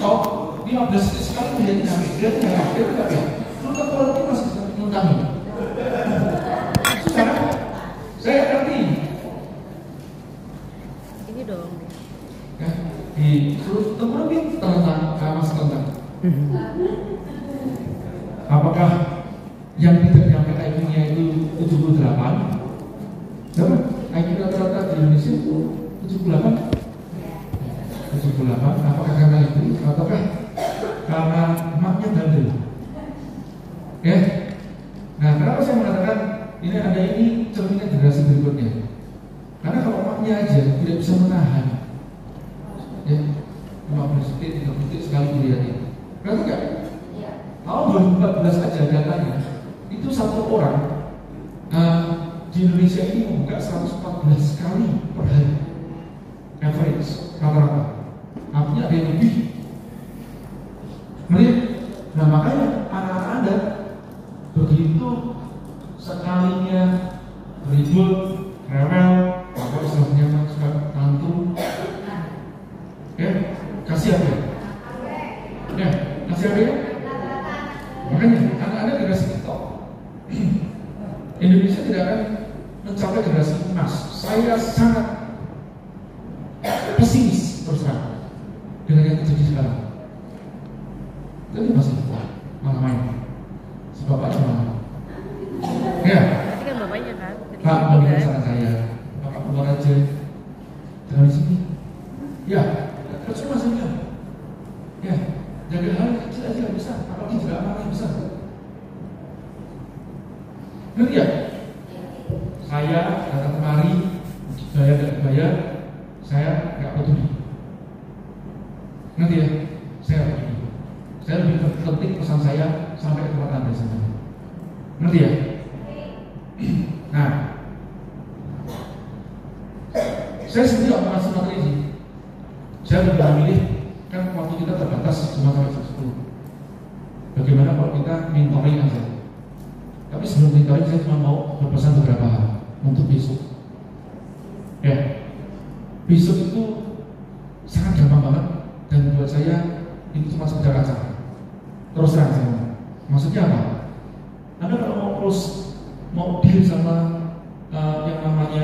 stok 15 detik sekali menjadi habis. Dia tidak ya. Lu ke kualitas masih ngutangin. Susah. Saya ngerti. Ini dong. Ya, disuruh tengkurapin tentang mas tentang. Apakah yang tidak nyampe IQ-nya itu 78? Berapa? IQ rata-rata di Indonesia itu 78. 78. Apakah karena itu? Ataukah karena emaknya bandel? Ya. Nah, kenapa saya mengatakan ini cerminan generasi berikutnya? Karena kalau emaknya aja tidak bisa menahan, ya, 15 detik, 30 detik sekali melihatnya. Berarti enggak? Tahun 2014 aja datanya itu satu orang di Indonesia ini membuka 114 kali per hari, average rata-rata. Artinya ada yang lebih. Melihat? Nah, makanya anak-anak Anda begitu sekalinya ribut, rewel, apa istilahnya suka tantrum, ya, kasih apa? Ya, kasih apa ya? Makanya anak-anak generasi TikTok Indonesia tidak akan mencapai generasi emas. Saya sangat pesimis terus terang dengan yang terjadi sekarang. Tapi masih malah main. Si bapaknya malah. Ya. Tadi kan bapaknya kan. Pak, mau dengar saran saya. Bapak keluar aja. Jangan di sini. Ya, percuma saja. Ya, jaga hal kecil aja bisa. Apalagi juga amalnya bisa. Ngerti ya? Saya datang kemari, bayar dan bayar, saya nggak peduli. Ngerti ya? Saya nggak peduli. Saya lebih penting pesan saya sampai ke tempat Anda sana. Ngerti ya? Nah, saya sendiri nggak mengasih materi ini. Saya lebih memilih, kan waktu kita terbatas cuma sampai jam 10. Bagaimana kalau kita mentoring aja? Tapi sebelum mentoring saya cuma mau berpesan beberapa hal untuk besok. Ya, besok itu sangat gampang banget dan buat saya ini cuma sekedar acara. Terus terang saya, maksudnya apa? Anda kalau mau terus mau deal sama yang namanya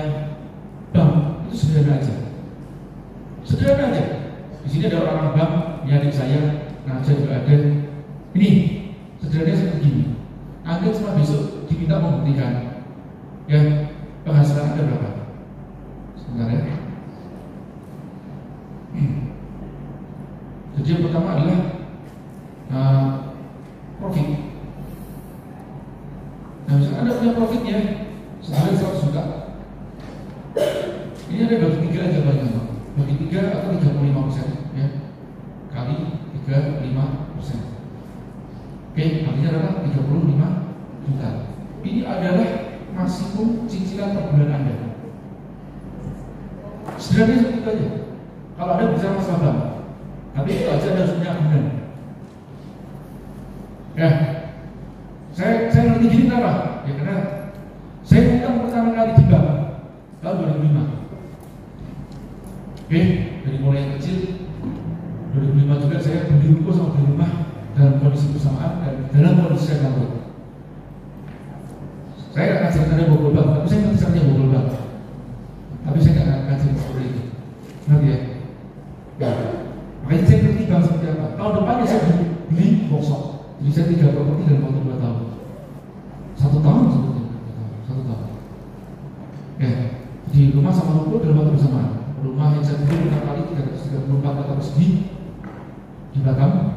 bank itu sederhana aja. Sederhana aja. Di sini ada orang bank, ya adik saya, ngajar juga ada. Ini sederhana seperti gini. Anda cuma besok diminta membuktikan, ya, penghasilan Anda berapa? Sebentar ya. Jadi yang pertama adalah profit. Nah, misalnya Anda punya profitnya sebulan 100 juta. Ini ada bagi 3 aja banyak, bagi 3 atau 35%, ya, kali 35%. Oke, artinya adalah 35 juta. Ini adalah maksimum cicilan per bulan Anda. Sederhana seperti itu aja. Kalau Anda bicara masalah bank, tapi itu aja Anda harus punya agunan. Ya, saya ngerti gini kenapa? Ya karena saya utang pertama kali di bank tahun 2005. Oke, dari mulai yang kecil 2005 juga saya beli ruko sama beli rumah dalam kondisi bersamaan dan dalam kondisi saya bangkrut. Saya nggak ngajarin Anda bobol bank, tapi saya ngerti caranya bobol bank. Tapi saya nggak ngajarin seperti itu. Ngerti ya? Ya. Makanya saya ngerti bank seperti apa. Tahun depannya saya beli boxok. Jadi saya 3 properti dalam waktu 2 tahun. 1 tahun sebetulnya. 1 tahun. Ya. Di rumah sama ruko dalam waktu bersamaan. Rumah yang saya beli pertama kali 334 meter persegi di Batam.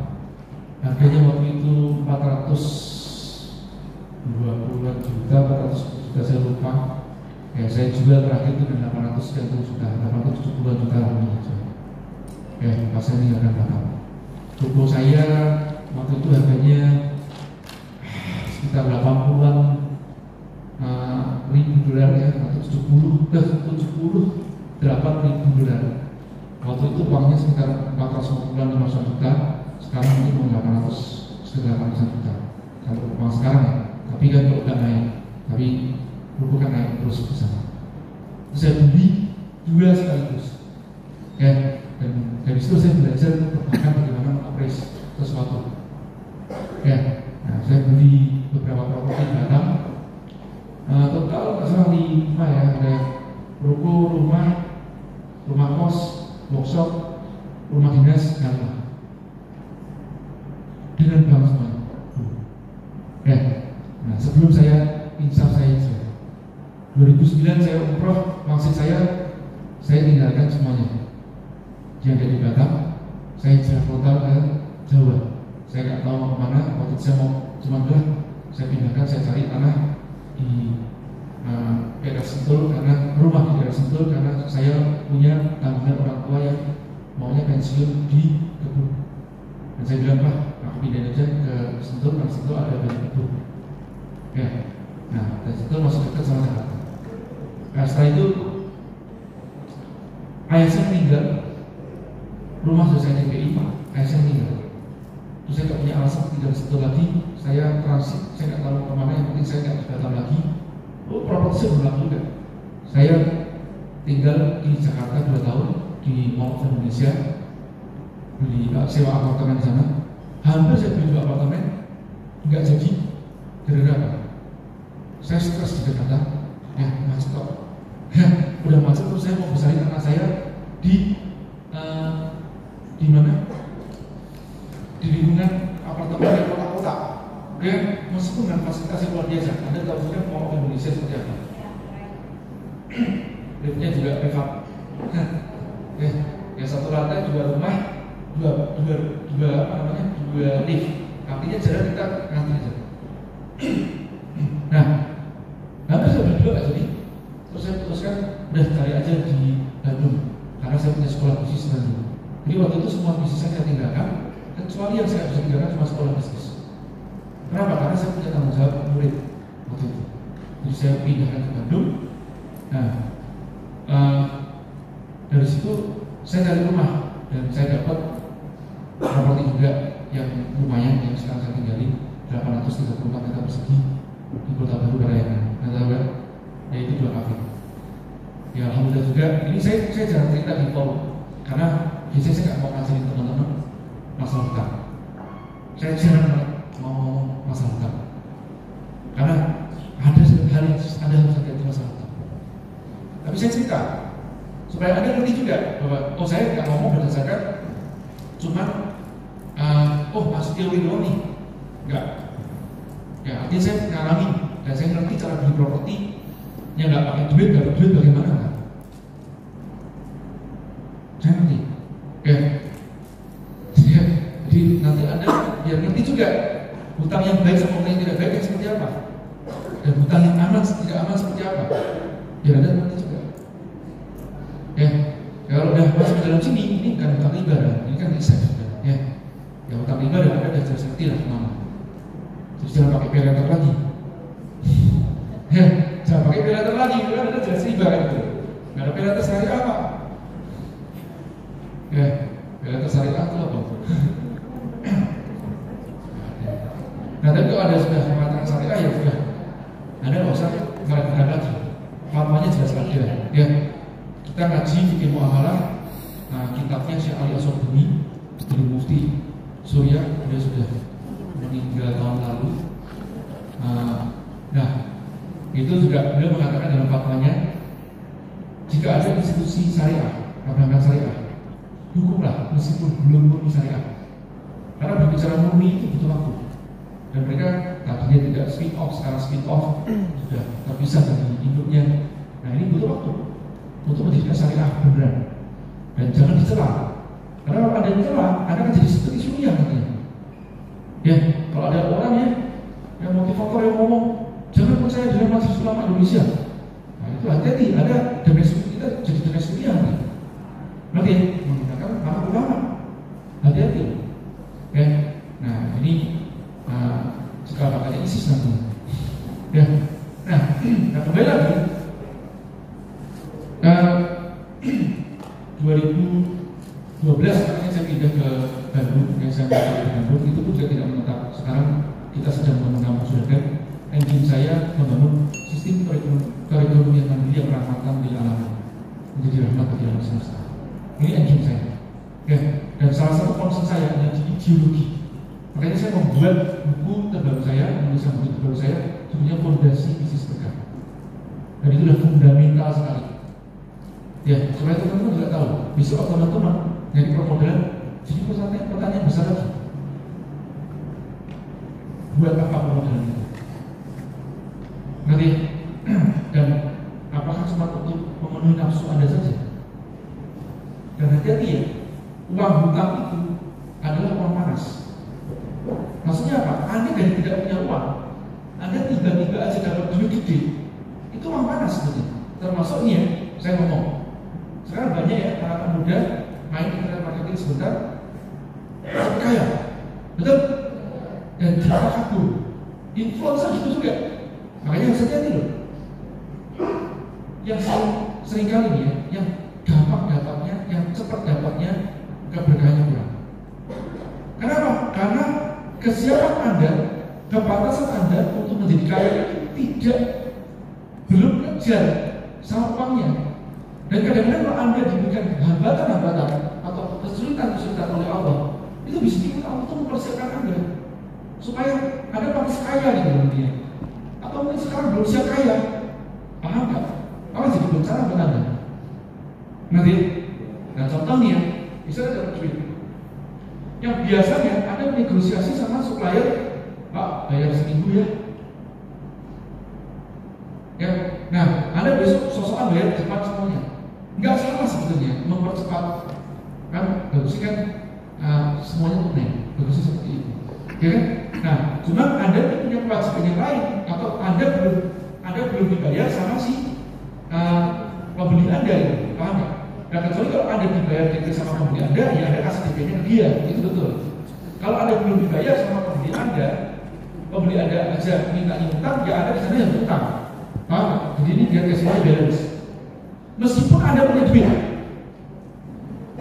Harganya waktu itu 420 juta, 400 juta saya lupa. Ya, saya jual terakhir itu dengan 800 juta, 870 juta aja. Ya, pas saya meninggalkan Batam. Ruko saya waktu itu harganya sekitar 80-an ribu dolar ya, atau 78.000 dolar. Waktu itu uangnya sekitar 450-an 500 juta, sekarang mungkin 800 sekitar 800 juta. Kalau uang sekarang ya, tapi kan kalau nggak naik, tapi ruko kan naik terus ke sana. Saya beli 2 sekaligus. Ya, dan dari situ saya belajar bahkan bagaimana mengapresiasi sesuatu. Ya, nah saya beli beberapa properti di Batam. Total nggak salah 5 ya, ada ruko, rumah kos, workshop, rumah dinas, dan dengan bank semuanya. Ya, nah sebelum saya insaf saya 2009 saya umroh, maksud saya tinggalkan semuanya yang ada di Batam. Saya hijrah total ke Jawa. Saya nggak tahu mau kemana. Waktu itu saya mau cuma saya pindahkan, saya cari tanah di daerah Sentul, karena rumah di daerah Sentul, karena saya punya tanggungan orang tua yang maunya pensiun di kebun. Dan saya bilang, Pak, aku pindahin aja ke Sentul, karena Sentul ada banyak kebun. Ya, nah dari Sentul masuk dekat sama Jakarta. Nah setelah itu ayah saya meninggal, rumah sudah saya DPI, ayah saya meninggal. Terus saya tak punya alasan tinggal di Sentul lagi. Saya transit, saya nggak tahu kemana, yang penting saya nggak datang lagi. Properti saya berulang juga. Saya tinggal di Jakarta 2 tahun di Mall of Indonesia, beli sewa apartemen di sana. Hampir saya beli 2 apartemen, nggak jadi. Gara-gara apa? Saya stres di Jakarta. Ya, macet kok. Udah macet, terus saya mau besarin anak saya di mana? Di lingkungan apartemen di kota-kota. Oke, meskipun dengan fasilitas yang luar biasa, Anda tahu juga Mall of Indonesia seperti apa. Liftnya juga privat. Ya, yang satu lantai 2 rumah, dua lift. Artinya jarak kita ngantri aja. Nah, hampir saya berdua nggak jadi. Terus saya putuskan udah cari aja di Bandung, karena saya punya sekolah bisnis di Bandung. Jadi waktu itu semua bisnis saya tinggalkan, kecuali yang saya bisa tinggalkan cuma sekolah bisnis. Kenapa? Karena saya punya tanggung jawab murid waktu itu. Jadi saya pindahkan ke Bandung. Nah, dari situ saya cari rumah dan saya dapat properti juga yang lumayan, yang sekarang saya tinggali 834 meter persegi di Kota Baru Parayangan. Yaitu 2 kafe. Ya alhamdulillah juga. Ini saya jarang cerita di forum karena biasanya saya nggak mau ngajarin teman-teman masalah hutang. Saya jarang mau masalah hutang karena ada hal yang Anda harus hati-hati masalah hutang. Tapi saya cerita supaya Anda ngerti juga bahwa saya nggak ngomong berdasarkan cuman masuk teori doang nih, enggak. Ya artinya saya mengalami dan saya ngerti cara beli properti yang nggak pakai duit, nggak duit bagaimana kan? Saya ngerti. Ya. Jadi nanti Anda biar ngerti juga hutang yang baik sama hutang yang tidak baik yang seperti apa, dan hutang yang aman tidak aman seperti apa. Biar Anda ngerti juga. Ya. Kalau udah masuk ke dalam sini, ini kan hutang riba, ini kan bisa juga. Ya. Ya hutang riba dan Anda udah jelas ngerti lah kemana. Terus jangan pakai pay letter lagi. Ya, jangan pakai pay letter lagi, itu kan Anda jelas riba kan itu. Nggak ada pay letter syariah apa? Ya, pay letter syariah itu apa? Nah, tapi kalau ada sudah mengatakan syariah ya sudah, Anda nggak usah meragukan lagi. Fatwanya jelas lagi ya. Ya, kita ngaji fikih muamalah. Nah, kitabnya Syekh Ali As-Sobuni dari Mufti Surya, dia sudah meninggal tahun lalu. Nah, itu juga beliau mengatakan dalam fatwanya, jika ada institusi syariah, perbankan syariah, hukumlah meskipun belum murni syariah. Karena berbicara murni itu butuh waktu. Dan mereka tadinya tidak spin off, sekarang spin off sudah terpisah dari induknya. Nah ini butuh waktu untuk menjadikan syariah beneran. Dan jangan dicela. Karena kalau ada yang dicela, Anda akan jadi seperti Suriah nantinya. Ya, kalau ada orang yang motivator yang ngomong, jangan percaya dengan majelis ulama Indonesia. Nah itu hati-hati, ada demes kita jadi demes Suriah nanti. Nanti menggunakan nama ulama. Hati-hati. Ya, nah ini jika makanya ISIS nanti. Ya, nah kembali lagi. 2012 makanya saya pindah ke Bandung, yang saya pindah ke Bandung itu pun juga tidak menetap. Sekarang kita sedang membangun Surga. Engine saya membangun sistem kurikulum yang mandiri yang rahmatan di alam, menjadi rahmat bagi alam semesta. Ini engine saya. Ya, dan salah satu concern saya adalah di ideologi. Makanya saya membuat buku terbaru saya, menulis buku terbaru saya, judulnya Fondasi Bisnis Berkah. Dan itu sudah fundamental sekali. Ya, supaya teman-teman juga tahu. Besok teman-teman jadi permodalan, jadi pertanyaan besar lagi. Buat apa permodalan itu? Nanti, dan apakah cuma untuk memenuhi nafsu Anda saja? Dan hati-hati ya, uang hutang itu adalah uang panas. Maksudnya apa? Anda dari tidak punya uang, Anda tiba-tiba aja dapat duit gede, itu uang panas sebetulnya. Termasuk ini ya, saya ngomong. Sekarang banyak ya anak muda main internet marketing sebentar, kaya, betul? Dan kita kabur. Influencer gitu juga. Makanya harus hati-hati loh. Yang sering kali nih ya, yang gampang dapatnya, yang cepat dapatnya, keberkahannya kurang. Kenapa? Karena kesiapan Anda, kebatasan Anda untuk menjadi kaya itu belum kejar sama uangnya. Dan kadang-kadang kalau Anda diberikan hambatan-hambatan atau kesulitan-kesulitan oleh Allah, itu bisa bikin Allah itu mempersiapkan Anda supaya Anda pantas kaya gitu nantinya. Atau mungkin sekarang belum siap kaya, paham nggak? Allah jadi bencana buat Anda. Nanti, nah contohnya ya, bisa dapat duit. Yang biasanya Anda negosiasi sama supplier, Pak bayar seminggu ya. Ya, nah Anda besok sosokan bayar cepat semuanya. Nggak salah sebetulnya mempercepat, kan bagusnya kan semuanya tunai, bagusnya seperti itu. Ya kan? Nah, cuma Anda punya kewajiban yang lain atau Anda belum dibayar sama si pembeli Anda, gitu. Paham nggak? Nah, kecuali kalau Anda dibayar DP sama pembeli Anda, ya Anda kasih DP-nya ke dia, itu betul. Kalau Anda belum dibayar sama pembeli Anda aja minta utang, ya Anda di sana yang utang. Paham nggak? Jadi ini biar kasihnya balance. Meskipun Anda punya duit,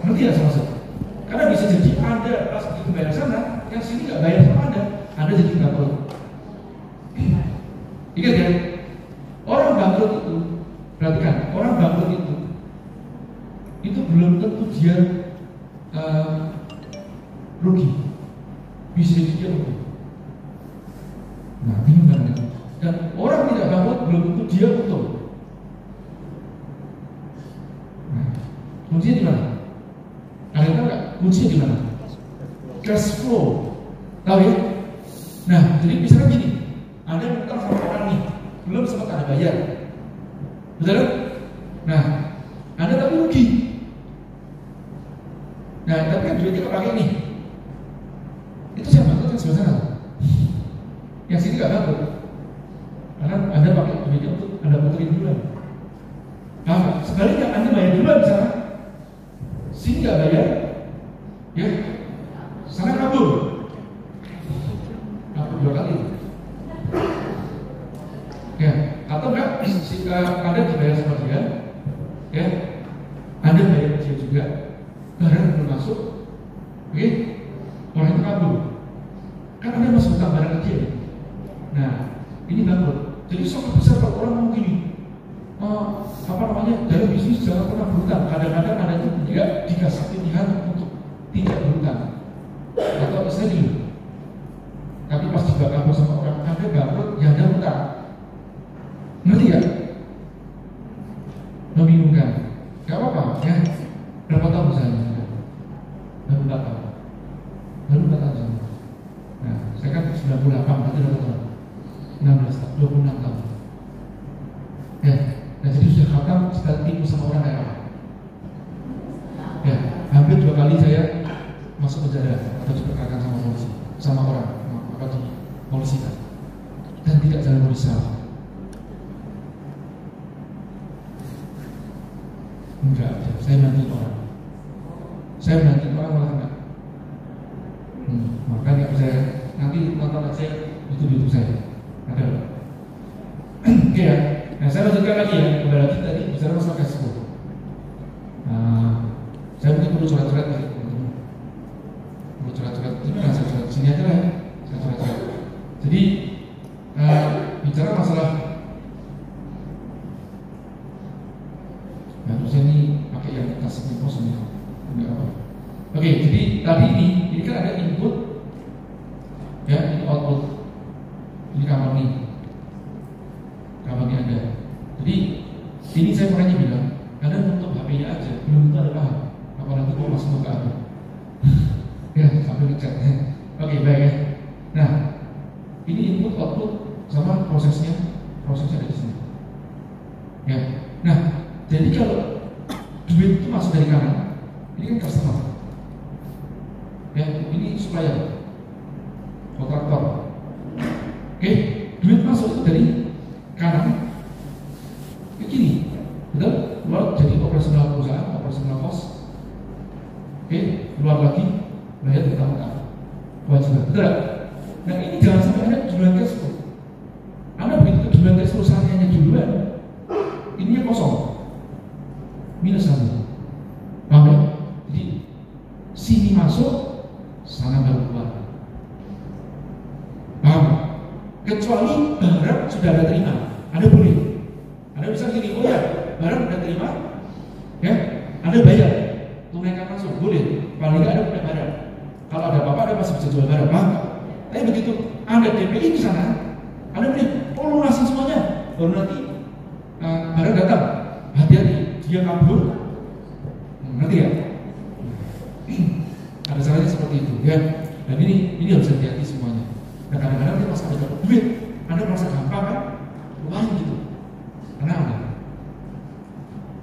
ngerti ya sama-sama? Karena bisa jadi Anda pas dibayar sana, yang sini nggak bayar sama Anda jadi bangkrut. Ingat ya, orang bangkrut itu, perhatikan, orang bangkrut itu belum tentu dia rugi, bisa jadi dia rugi. Nah, bingung kan? Dan orang tidak bangkrut belum tentu dia untung. Nah, kuncinya di mana? Kalian tahu nggak? Kuncinya di mana? Cash flow, tahu ya? Nah, jadi misalnya gini, Anda utang sama orang nih, belum sempat Anda bayar, betul? Nah, Anda tapi rugi. Nah, tapi kan duitnya kepake nih. Itu siapa bangkrut yang sebelah sana? Yang sini nggak bangkrut, karena Anda pakai duitnya untuk Anda puterin duluan. Nah, sebaliknya Anda bayar duluan di sana, sini nggak bayar, ya sana kabur dua kali. Ya, atau enggak Anda dibayar sama dia, ya Anda bayar dia juga, barang belum masuk, oke, orang itu kabur, kan Anda masih hutang barang ke dia. Nah, ini bangkrut. Jadi sangat besar kalau orang mau gini, dalam bisnis jangan pernah berhutang. Kadang-kadang Anda itu juga dikasih pilihan untuk tidak berhutang atau istilah. Tapi pas juga kabur sama orang, Anda bangkrut, ya Anda hutang. Ngerti ya? Membingungkan. Gak apa-apa, ya. Berapa tahun misalnya? Baru 4 tahun. Baru 4 tahun. Nah, saya kan 98, berarti berapa tahun? 16 tahun, 26 tahun. Ya, nah jadi sudah khatam, sudah tipu sama orang kayak apa? Ya, hampir 2 kali saya masuk penjara atau diperkarakan sama polisi, sama orang, apa di polisi kan, dan tidak jalan merisau. Enggak, saya nanti orang. Saya nanti orang malah enggak. Makanya saya nanti nonton aja YouTube saya. Ada. Oke ya. Nah, saya lanjutkan lagi ya. Kembali lagi tadi bicara masalah cash flow. Saya mungkin perlu coret-coret lagi teman-teman. Perlu coret-coret. Ini nggak saya coret sini aja lah ya. Saya coret-coret. Jadi bicara masalah. Nah, terus ini pakai yang tasnya pos ini. Oke, jadi tadi ini kan ada input, ya, ini output, ini kamar ini ada. Jadi ini saya makanya bilang, Anda nutup HP-nya aja, belum tentu ada paham. Apalagi kalau masuk ke Anda. Ya, sampai ngecek. Oke, baik ya. Nah, ini input output sama prosesnya ada di sini. Ya. Nah, jadi kalau duit itu masuk dari kanan, ini kan customer. Ya, ini supplier, kontraktor. Oke, duit masuk itu dari kanan ke kiri, betul? Keluar jadi operasional perusahaan, operasional cost. Oke, keluar lagi bayar utang kewajiban, betul? Nah, ini jangan sampai Anda duluan cash flow. Anda begitu duluan cash flow saatnya duluan, ininya kosong, minus satu. Paham ya? Jadi sini masuk, sana baru keluar. Paham? Kecuali barang sudah ada terima, Anda boleh. Anda bisa gini, oh ya, barang sudah terima, ya, Anda bayar, tunaikan langsung, boleh. Paling nggak Anda punya barang. Kalau ada apa-apa, Anda masih bisa jual barang, paham? Tapi begitu Anda DPI di sana, Anda beli, oh lunasin semuanya, baru nanti barang datang, hati-hati, dia kabur, nanti ya. Ada salahnya seperti itu, ya. Dan ini harus hati-hati semuanya. Nah, kadang-kadang kita pas ada dapat duit, Anda merasa gampang kan? Lumayan gitu. Karena Anda.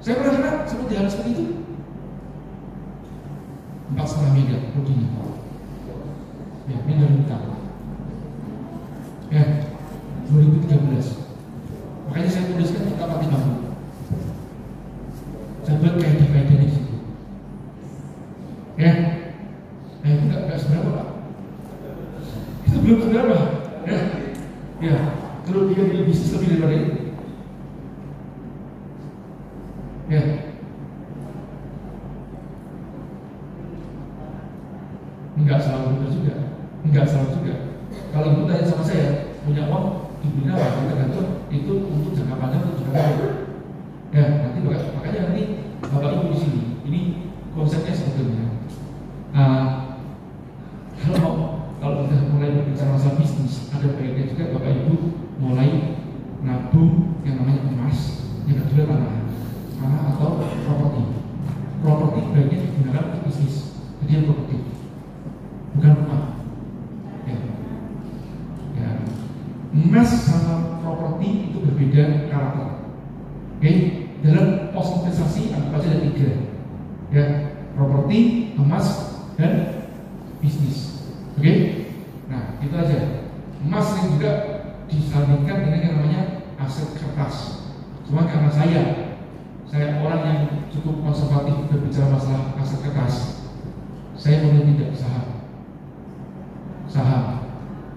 Saya pernah kena seperti hal seperti itu. 4,5 miliar ruginya. Ya, ini dari utang. Ya, 2013. Makanya saya tuliskan kita mati mampu. Saya buat kaidah-kaidah di situ. Ya, nah itu nggak seberapa Pak. Itu belum seberapa. Ya, kalau dia punya bisnis lebih daripada itu. Ya. Enggak selalu juga. Kalau ibu tanya sama saya, punya uang dibeli apa? Tergantung itu untuk jangka panjang atau jangka pendek. Ya, nanti makanya nanti bapak ibu di sini, ini konsepnya sebetulnya. Kalau kita mulai berbicara masalah bisnis, ada baiknya juga bapak ibu mulai nabung yang namanya emas, yang kedua tanah atau properti. Properti baiknya digunakan untuk bisnis, jadi yang produktif, bukan rumah. Ya. Emas sama properti itu berbeda karakter. Oke, dalam pos investasi anggap saja ada 3. Ya, properti, emas, dan bisnis. Oke, nah itu aja. Emas ini juga disandingkan dengan yang namanya aset kertas. Cuma karena saya orang yang cukup konservatif berbicara masalah aset kertas, saya memilih tidak saham.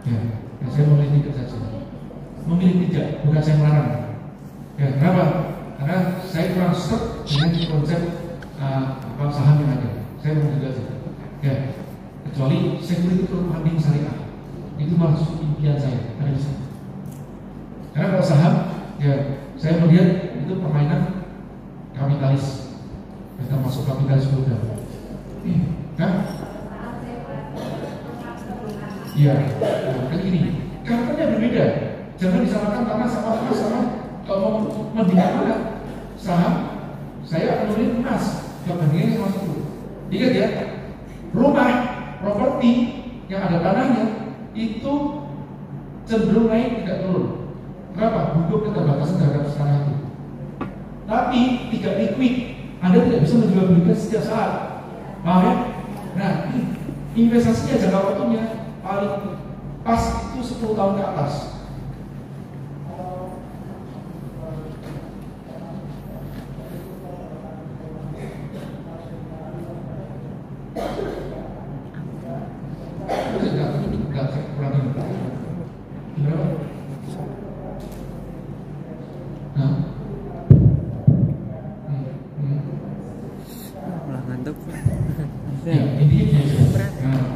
Ya, saya memilih tidak saja. Memilih tidak, bukan saya melarang. Ya, kenapa? Karena saya kurang serak dengan konsep saham yang ada. Saya memilih tidak saja. Ya, kecuali security crowdfunding syariah, itu masuk impian saya ada di sana. Karena kalau saham, ya saya melihat itu permainan kapitalis, kita masuk kapitalis global. Kan? Iya, kan gini, karakternya berbeda. Jangan disamakan tanah sama emas sama. Kalau mau mendingan saham, saya akan memilih emas dibandingkan sama itu. Ingat ya, rumah, properti yang ada tanahnya itu cenderung naik tidak turun. Kenapa? Butuh keterbatasan terhadap tanah itu. Tapi tidak liquid, Anda tidak bisa menjual belikan setiap saat. Paham ya? Nah, investasinya jangka waktunya paling pas itu 10 tahun ke atas. Ya, intinya biasa.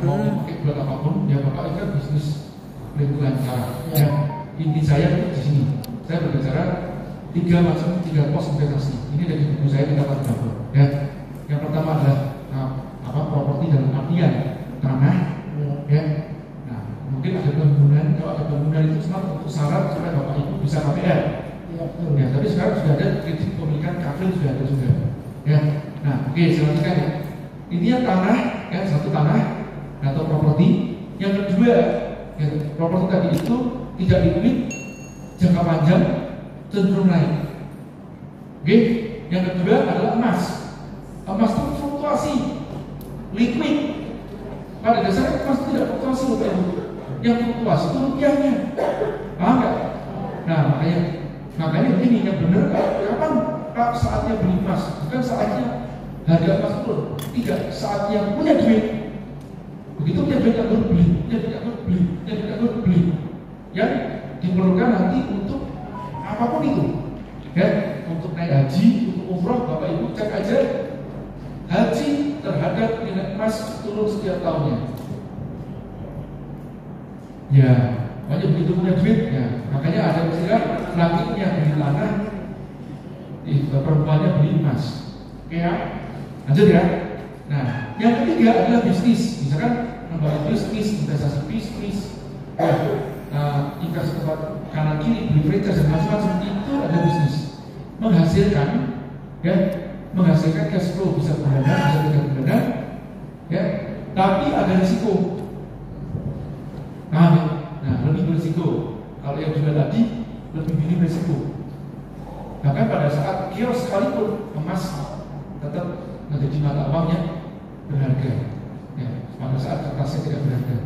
Mau pakai buat apapun, ya bapak itu kan bisnis lingkungan cara. Ya, inti saya itu di sini. Saya berbicara 3 pos investasi. Ini dari buku saya kita akan dapur. Ya, yang pertama adalah properti pakai bangunan itu cuma untuk syarat supaya Bapak Ibu bisa KPR. Ya, tapi sekarang sudah ada kredit pemilikan kafil sudah ada juga. Ya, nah, oke, selanjutnya ya. Intinya tanah, ya satu tanah atau properti. Yang kedua, ya, properti tadi itu tidak liquid, jangka panjang, cenderung naik. Oke, yang kedua adalah emas. Emas itu fluktuasi, liquid. Pada dasarnya emas tidak fluktuasi, Bapak Ibu. Yang fluktuasi itu rupiahnya. Paham nggak? Nah, makanya begini, yang benar kapan saatnya beli emas? Bukan saatnya harga emas turun. Tidak, saat yang punya duit. Begitu punya duit yang beli, yang beli. Yang diperlukan nanti untuk apapun itu. Ya, untuk naik haji, untuk umroh, Bapak Ibu cek aja haji terhadap nilai emas turun setiap tahunnya. Ya, makanya begitu punya duit, ya. Makanya ada istilah laki-laki yang beli tanah, perempuannya beli emas. Oke ya, lanjut ya. Nah, yang ketiga adalah bisnis. Misalkan membangun bisnis, investasi bisnis, investasi tempat kanan kiri, beli franchise dan macam-macam, itu ada bisnis. Menghasilkan, ya, menghasilkan cash flow bisa bulanan, bisa tidak bulanan, ya. Tapi ada risiko. Nah, lebih berisiko. Kalau yang juga tadi lebih minim risiko. Bahkan pada saat kios sekalipun emas tetap menjadi mata uangnya berharga. Ya, pada saat kertasnya tidak berharga.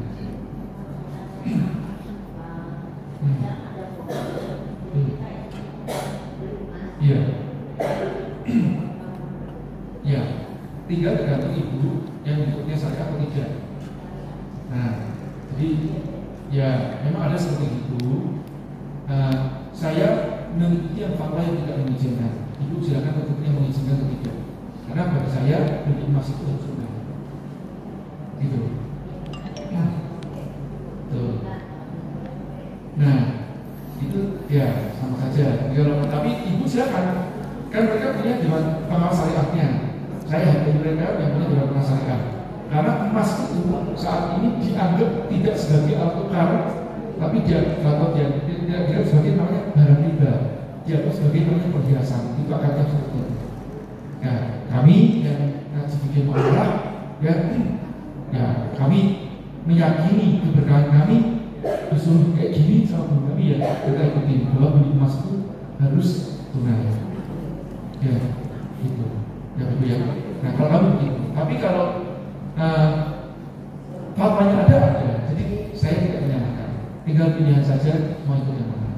Iya. Ya, tinggal tergantung ibu yang bentuknya syariah atau tidak. Nah, jadi ya memang ada seperti itu. Saya mengikuti yang fatwa yang tidak mengizinkan. Ibu silakan tentunya mengizinkan atau tidak. Karena bagi saya beli emas itu harus tunai. Gitu. Tuh. Nah, itu ya sama saja. Tapi ibu silakan. Kan mereka punya dewan pengawas syariatnya. Saya hanya mereka yang punya dewan pengawas syariat. Karena emas itu saat ini dianggap tidak sebagai alat tukar, tapi dia sebagai namanya barang riba. Dianggap sebagai namanya perhiasan. Itu akadnya seperti itu. Ya, kami yang ngaji bikin muamalah, ya kami meyakini keberkahan kami. Disuruh kayak gini sama guru kami ya kita ikutin bahwa beli emas itu harus tunai. Ya, gitu. Ya betul ya. Nah kalau kamu gitu. Tapi kalau fatwanya ada, jadi saya tidak menyalahkan. Tinggal pilihan saja mau ikut yang mana.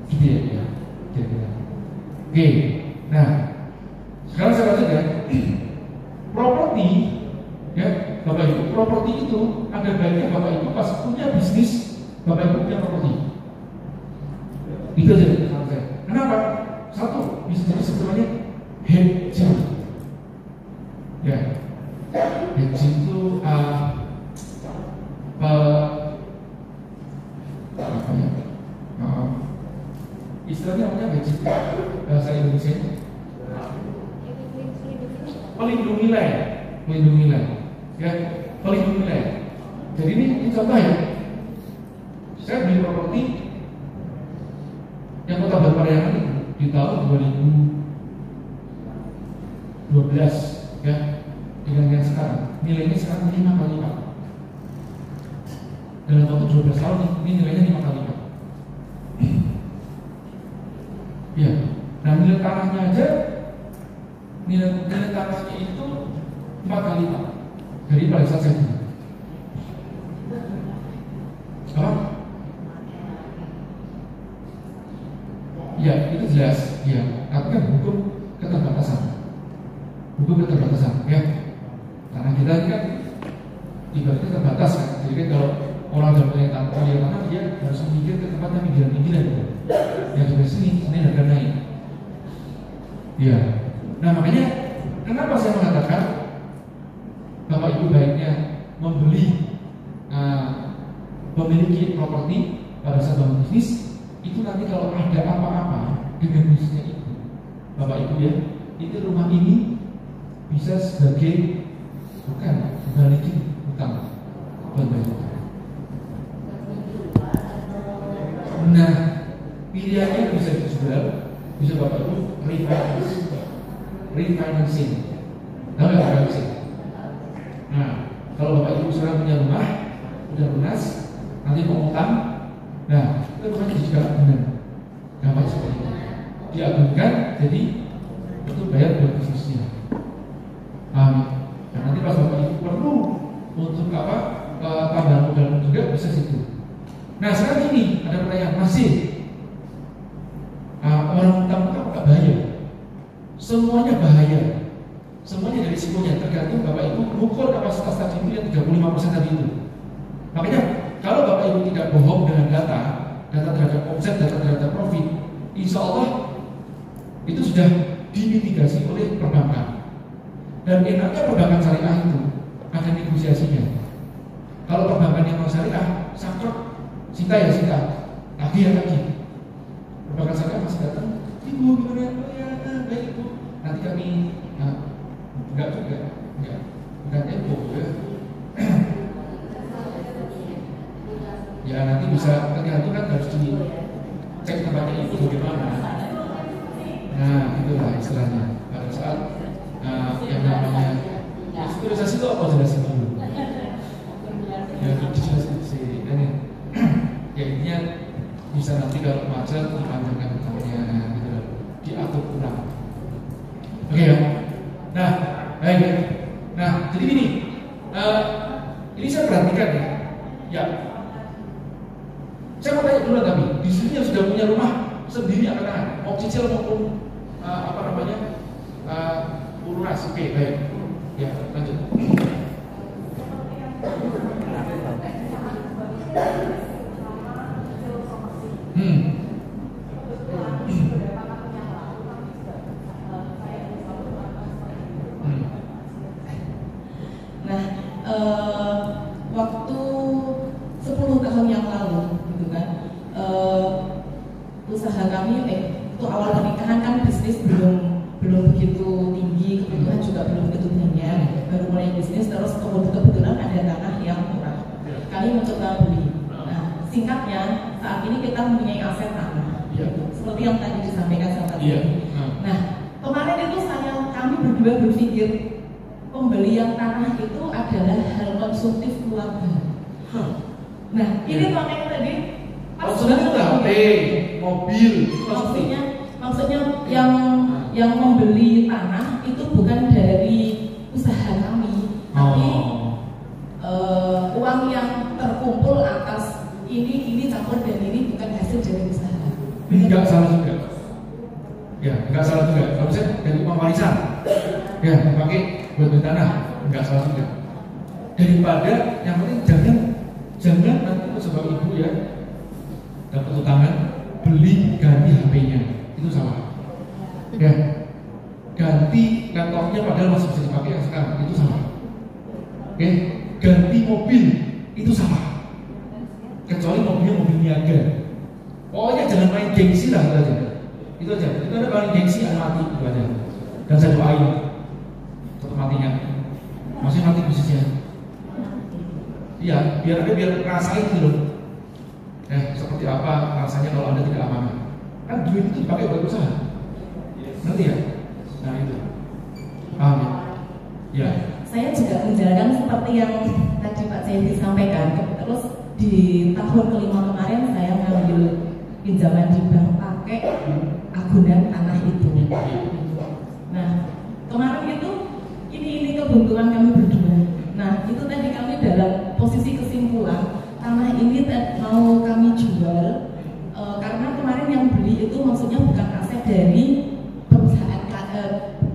Gitu ya. Oke. Nah, sekarang saya lanjut ya. Properti, ya Bapak Ibu, properti itu ada baiknya Bapak Ibu pas punya bisnis, Bapak Ibu punya properti. Itu aja saran saya. Kenapa? Satu, bisa jadi sebenarnya hedging. Ya, hedging itu istilahnya namanya hedging bahasa Indonesia. Pelindung nilai. Ya, pelindung nilai. Jadi ini contoh ya. Saya beli properti yang Kota Batu Parayangan itu di tahun 2012 ya, dengan yang sekarang nilainya sekarang 5 kali lipat. Dalam waktu 12 tahun ini nilainya 5 kali lipat. Ya, nah nilai tanahnya aja, nilai tanahnya itu 4 kali lipat dari pada saat saya beli. Apa? Ya, itu jelas. Ya, tapi kan hukum keterbatasan. Ya. Karena kita ini kan ibaratnya terbatas kan. Jadi kan kalau orang yang punya tanah, dia harus memikir ke tempatnya pinggiran-pinggiran. Yang dari sini harga naik. Ya. Nah makanya kenapa saya mengatakan Bapak Ibu baiknya memiliki properti pada saat bangun bisnis, itu nanti kalau ada apa-apa dengan bisnisnya itu, Bapak Ibu ya, itu rumah ini bisa sebagai balikin utang buat bayar utang. refinancing. Tahu nggak refinancing? Nah, kalau bapak ibu sekarang punya rumah, udah lunas, nanti mau utang, nah itu rumahnya juga benar, gampang seperti itu. Diagungkan, jadi itu bayar buat khususnya. Nah, nanti pas bapak ibu perlu untuk apa tambahan modal juga bisa situ. Nah sekarang ini ada pertanyaan masih orang utang itu nggak bahaya? Semuanya bahaya. Semuanya dari risikonya tergantung bapak ibu ukur kapasitas tadi itu yang 35% tadi itu. Makanya kalau bapak ibu tidak bohong dengan data terhadap omset, data terhadap profit, insya Allah itu sudah dimitigasi oleh perbankan. Dan enaknya perbankan syariah itu ada negosiasinya. Kalau perbankan yang non syariah, saklek, sita ya sita, lagi ya lagi. Perbankan syariah masih datang, ibu gimana? Oh ya, baik ibu. Nanti kami enggak juga, enggak tempo ya. Ya nanti bisa tergantung kan harus dicek tempatnya ibu bagaimana. Nah itulah istilahnya pada saat yang namanya sekuritisasi itu apa jelasin dulu? Ya dijelasin sih ini. Ya intinya bisa nanti kalau macet dipanjangkan hutangnya gitu loh, diatur ulang. Oke ya. Nah, baik. Nah, jadi gini. Ini saya perhatikan ya. Ya. Saya mau tanya dulu tapi di sini yang sudah punya rumah sendiri akan mau cicil maupun lunas. Oke, baik. Ya, lanjut. Nah, waktu 10 tahun yang lalu, gitu kan, usaha kami, itu awal pernikahan kan bisnis belum begitu tinggi, kebutuhan juga belum begitu banyak, baru mulai bisnis, terus kebetulan ada tanah yang murah, kami mencoba beli. Nah, singkatnya saat ini kita mempunyai aset tanah, seperti yang tadi disampaikan sama tadi. Nah, kemarin itu kami berdua berpikir pembelian tanah itu adalah hal konsumtif keluarga. Nah, ini makanya tadi maksudnya itu HP, mobil, maksudnya yang membeli tanah itu bukan dari usaha kami, tapi uang yang terkumpul atas ini campur dan ini bukan hasil dari usaha. Enggak salah juga. Ya, enggak salah juga. Kalau saya dari uang warisan, ya dipakai buat beli tanah, enggak salah juga. Daripada yang penting jangan nanti sebab ibu ya dapat utangan beli ganti HP-nya, itu salah. Ya, ganti laptopnya padahal masih bisa dipakai yang sekarang, itu salah. Oke, ganti mobil itu salah. Kecuali mobilnya mobil niaga. Pokoknya jangan main gengsi lah itu aja. Itu aja. Itu ada paling gengsi mati itu aja. Dan saya doain tetap matinya. Masih mati bisnisnya. Iya, biar ngerasain gitu loh. Seperti apa rasanya kalau Anda tidak amanah. Kan duit itu dipakai buat usaha. Nanti ya? Nah itu. Paham ya? Ya. Saya juga menjalankan seperti yang tadi Pak Zaidi sampaikan. Terus di tahun kelima kemarin saya mengambil pinjaman di bank pakai agunan tanah itu. Nah, kemarin itu ini kebetulan kami berdua. Nah, itu tadi kami dalam posisi kesimpulan tanah ini mau kami jual karena kemarin yang beli itu maksudnya bukan aset dari perusahaan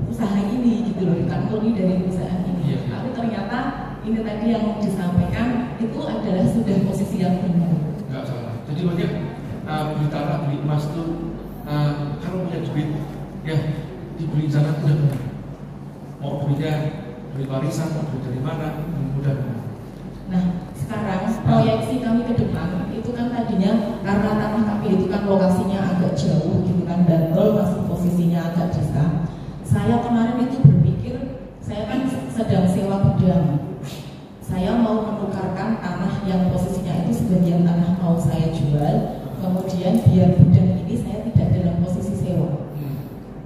usaha ini gitu loh, bukan murni dari perusahaan ini. Tapi ternyata ini tadi yang disampaikan itu adalah sudah posisi yang benar. Enggak salah. Jadi banyak beli tanah, beli emas itu kalau punya duit ya dibeli sana sudah benar. Mau duitnya beli warisan, mau duit dari mana, mudah. Nah, sekarang proyeksi kami ke depan itu kan tadinya karena tanah kami itu kan lokasinya agak jauh gitu kan, Bantul masih posisinya agak desa. Saya kemarin itu berpikir, saya kan sedang sewa gudang. Saya mau menukarkan tanah yang posisinya itu sebagian tanah mau saya jual, kemudian biar gudang ini saya tidak dalam posisi sewa.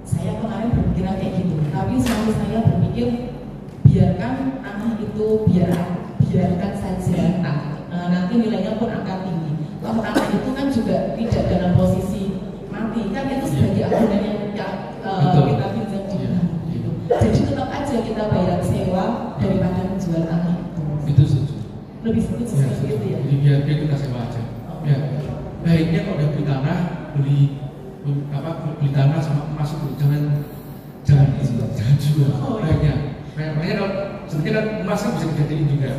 Saya kemarin berpikiran kayak gitu. Tapi suami saya berpikir biarkan tanah itu biarkan saja, nanti nilainya pun akan tinggi. Toh tanah itu kan juga tidak dalam posisi mati, kan itu sebagai agunan yang kita pinjam di bank gitu. Jadi tetap aja kita bayar sewa daripada menjual tanah itu. Itu setuju. Lebih setuju seperti itu ya. Jadi biar kita sewa aja. Ya. Baiknya kalau udah beli tanah, beli tanah sama emas itu jangan jual. Baiknya. Makanya kalau sebenarnya kan emas kan bisa dijadiin juga.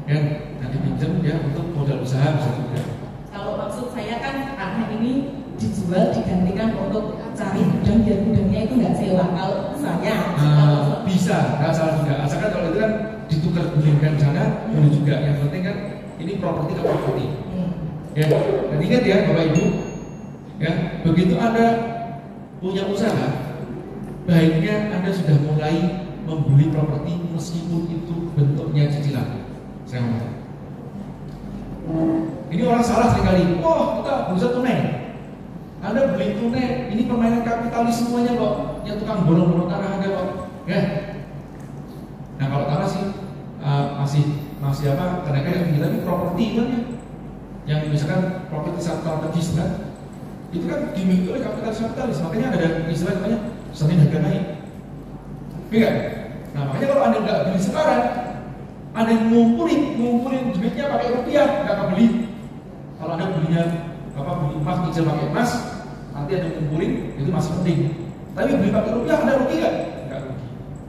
Kan nanti pinjam ya untuk modal usaha bisa juga. Kalau maksud saya kan tanah ini dijual digantikan untuk cari gudang biar gudangnya itu nggak sewa. Kalau saya bisa, nggak salah juga. Asalkan kalau itu kan ditukar gulingkan sana boleh juga. Yang penting kan ini properti ke properti. Ya, dan ingat ya Bapak Ibu, ya begitu Anda punya usaha, baiknya Anda sudah mulai membeli properti meskipun itu bentuknya cicilan. Saya ngomong. Ini orang salah sekali. Oh, kita berusaha tunai. Anda beli tunai, ini permainan kapitalis semuanya kok. Yang tukang borong-borong tanah ada kok. Ya. Nah kalau tanah sih masih apa? Kenaikan yang tinggi, tapi properti kan ya. Yang misalkan properti strategis kan, itu kan dimiliki oleh kapitalis. Makanya ada istilah namanya semakin harga naik. Iya. Nah makanya kalau Anda nggak beli sekarang, Anda ngumpulin duitnya pakai rupiah, nggak akan beli. Kalau Anda belinya beli emas, cicil pakai emas, nanti Anda ngumpulin, itu masih penting. Tapi beli pakai rupiah, Anda rugi nggak? Nggak rugi.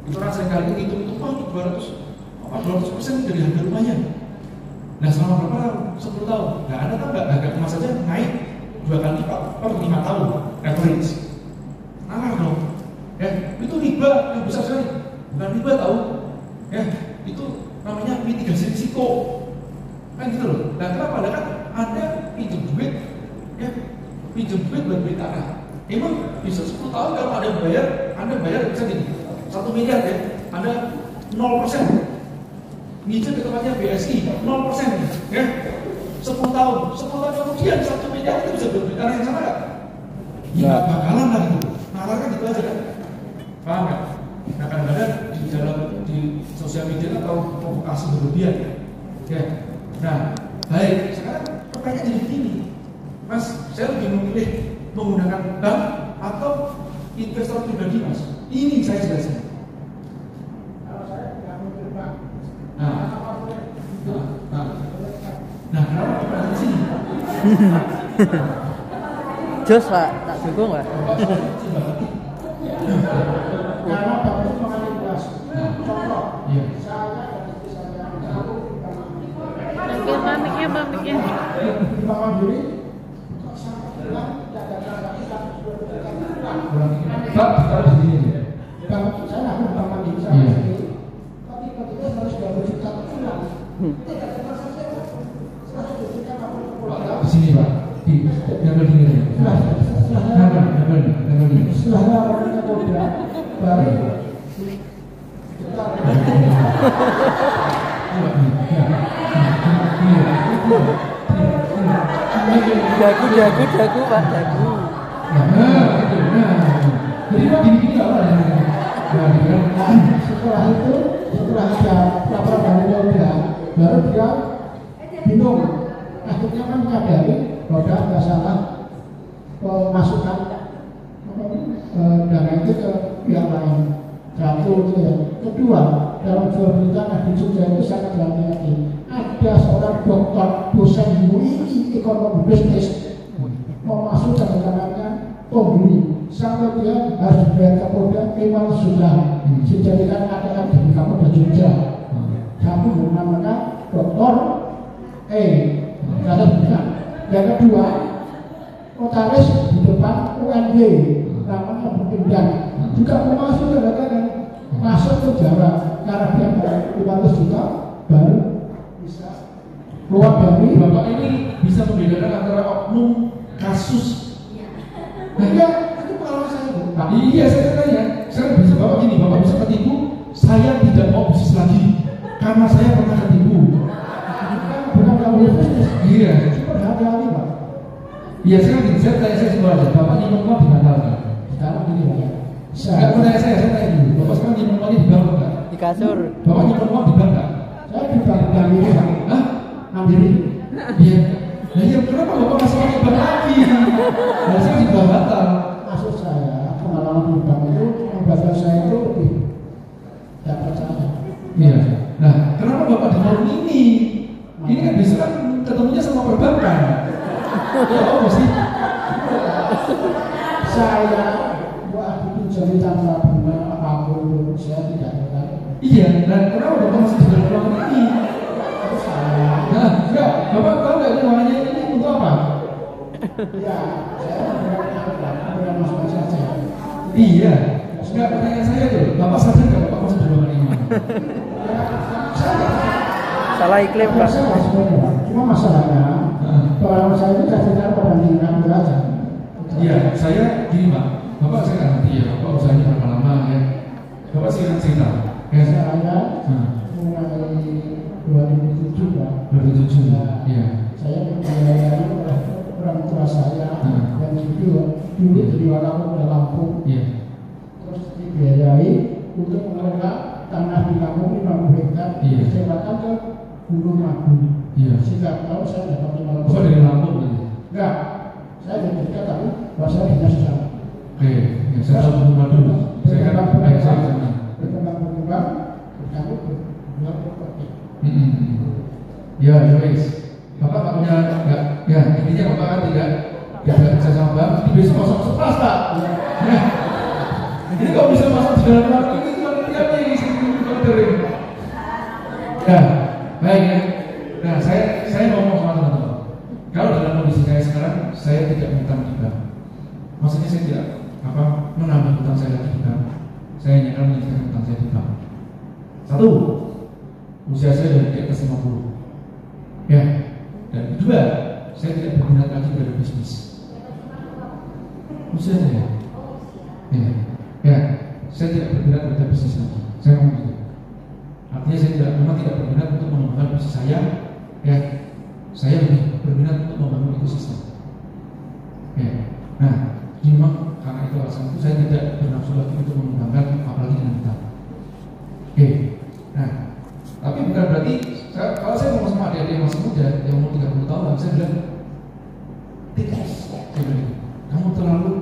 Itu orang seringkali itu 200% dari harga rumahnya. Nah selama berapa tahun? 10 tahun. Nah Anda tahu nggak harga emas saja naik 2 kali lipat per 5 tahun average. Nah dong, ya itu riba yang besar sekali. Bukan riba tahu, ya itu namanya mitigasi risiko. Kan gitu loh. Nah kenapa? Kan Anda pinjam duit, ya pinjam duit buat beli tanah. Emang bisa 10 tahun kalau Anda bayar bisa gini 1 miliar ya, Anda 0%. Nyicil ke tempatnya BSI 0%, ya 10 tahun kemudian 1 miliar itu bisa beli tanah yang sama nggak? Ya bakalan lah gitu. Nalar kan gitu aja kan? Paham nggak? Nah kadang-kadang di sosial media atau provokasi berlebihan, ya. Nah baik, sekarang pertanyaan jadi begini, Mas, saya lebih memilih menggunakan bank atau investor pribadi, Mas? Ini saya jelaskan. Nah, kenapa kita di sini? Jos Pak, tak dukung Pak. Karena Bapak itu manipulasi. Contoh, Iya. saya dan istri saya satu Mamiknya. di Bank Mandiri, saya bilang tidak ada transaksi satu Pak, taruh di sini. Bank saya nggak Bank Mandiri saya Iya. sendiri, tapi ketika 120 juta sebulan, tidak ada transaksi 120 juta Pak, di sini Pak. Di nempel sini. Nempel. Setelah orangnya Polda, baru Dagu Pak, dagu. Jadi gini apa? setelah ada laporan dari Polda, baru dia bingung. Akhirnya kan menyadari bahwa nggak salah memasukkan dana itu ke pihak lain. Satu itu ya. Kedua, dalam jual beli tanah di Jogja itu sangat hati-hati. Ada seorang dokter dosen UI ekonomi bisnis mau masuk dalam tanahnya pembeli sampai dia harus bayar ke Polda 500 juta dijadikan ATM di Kapolda Jogja. Satu bernama Dokter yang kedua notaris di depan UNB namanya berpindah juga mau masuk kadang-kadang masuk penjara karena dia bayar 500 juta baru bisa keluar dari. Bapak ini bisa membedakan antara oknum kasus. Iya, itu pengalaman saya Bu. Iya, saya tanya. Saya bisa Bapak gini, Bapak bisa ketipu. Saya tidak mau bisnis lagi karena saya pernah ketipu. Bukan kamu bisnis. Iya. Berhati-hati Pak. Iya, sekarang gini, saya tanya saya semua aja. Bapak ingin uang di mana? Sekarang gini Pak, Enggak pertanyaan saya tanya dulu. Bapak sekarang nyimpen uangnya di bank enggak? Di kasur. Bapak nyimpen uang di bank enggak? Saya di bank Mandiri, Pak. Hah? Mandiri. Iya. Nah iya, kenapa Bapak masih pakai bank lagi? Harusnya di bank batal. Maksud saya, pengalaman di bank itu membuatkan saya itu lebih tidak percaya. Iya. Nah, kenapa Bapak di forum ini? Ini kan biasanya kan ketemunya sama perbankan. Ya apa sih? Saya wah itu jadi tanpa bunga apapun saya tidak tertarik. Iya. Dan kenapa Bapak masih di dalam ruangan ini? Saya Nah, enggak. Bapak tahu nggak ini ruangannya ini untuk apa? ya saya bukan masuk saja. Iya. Enggak, pertanyaan saya tuh, Bapak sadar nggak Bapak masuk di ruangan ini? Salah iklim, Pak. Saya masuk Pak. Cuma masalahnya pengalaman saya itu tidak cerita pada minggu aja. Iya, saya gini Pak. Bapak saya nggak ngerti ya, Bapak usahanya berapa lama ya? Bapak sih cerita. Ya, Saya mulai 2007 Pak. 2007. Iya. Saya dibiayai oleh orang tua saya yang dulu di Walaupun di Lampung. Iya. Terus dibiayai untuk mengelola tanah di Lampung 50 hektar Iya. disewakan ke Gunung Agung. Iya. Setiap tahun saya dapat 500. Bapak dari Lampung berarti? Enggak, saya dari dekat tapi bahasa dinas sana. Oke, ya, saya tahu Gunung Madu. Saya kan ayah saya di sana. Berkembang kami berjual properti. Ya, ya wes. Bapak nggak punya nggak? Ya, intinya Bapak kan tidak bisa sama bank. Di besok masuk sekelas Pak. Ya. Ini kalau bisa masuk di dalam ruangan ini cuma tiapnya ini kering. Ya, baik ya. Nah, saya ngomong sama teman-teman. Kalau dalam kondisi saya sekarang, saya tidak minta di bank. Maksudnya saya tidak menambah hutang saya lagi di bank. Saya hanya akan menyelesaikan hutang saya di bank. Satu, usia saya sudah di atas 50. Ya. Dan kedua, saya tidak berminat lagi pada bisnis. Usia saya. Ya. Ya. Saya tidak berminat pada bisnis lagi. Saya ngomong gitu. Artinya saya memang tidak berminat untuk mengembangkan bisnis saya. Ya. Saya lebih berminat untuk membangun ekosistem. Ya. Nah, memang karena itu alasan itu saya tidak bernafsu lagi untuk mengembangkan apalagi dengan kita. Oke. Nah, tapi bukan berarti kalau saya ngomong sama adik-adik yang masih muda yang umur 30 tahun, saya bilang tikus, saya bilang kamu terlalu